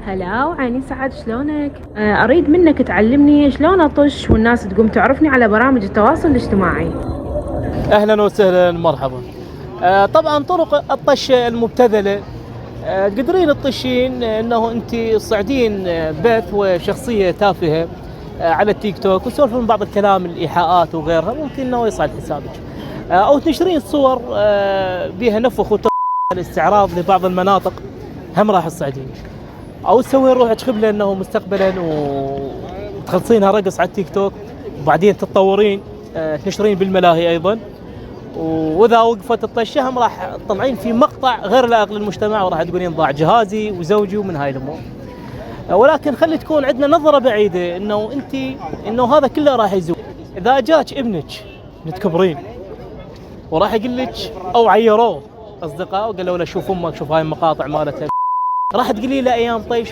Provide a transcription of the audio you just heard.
هلا وعيني سعد، شلونك؟ اريد منك تعلمني شلون اطش والناس تقوم تعرفني على برامج التواصل الاجتماعي. اهلا وسهلا، مرحبا. طبعا طرق الطش المبتذله. قدرين تطشين انه انت تصعدين بث وشخصيه تافهه على التيك توك وتسولفون بعض الكلام، الايحاءات وغيرها، ممكن انه يصعد حسابك. او تنشرين صور بها نفخ الاستعراض لبعض المناطق، هم راح تصعدين. او تسوين روحك خبله انه مستقبلا وتخلصينها رقص على التيك توك، وبعدين تتطورين تنشرين بالملاهي ايضا. واذا وقفت الطشه هم راح تطلعين في مقطع غير لائق للمجتمع، وراح تقولين ضاع جهازي وزوجي ومن هاي الامور. ولكن خلي تكون عندنا نظره بعيده انه هذا كله راح يزول. اذا جاك ابنك تكبرين وراح يقول لك او عيروه اصدقائه وقالوا له شوف امك، شوف هاي المقاطع مالتها، راح تقولي له ايام طيش.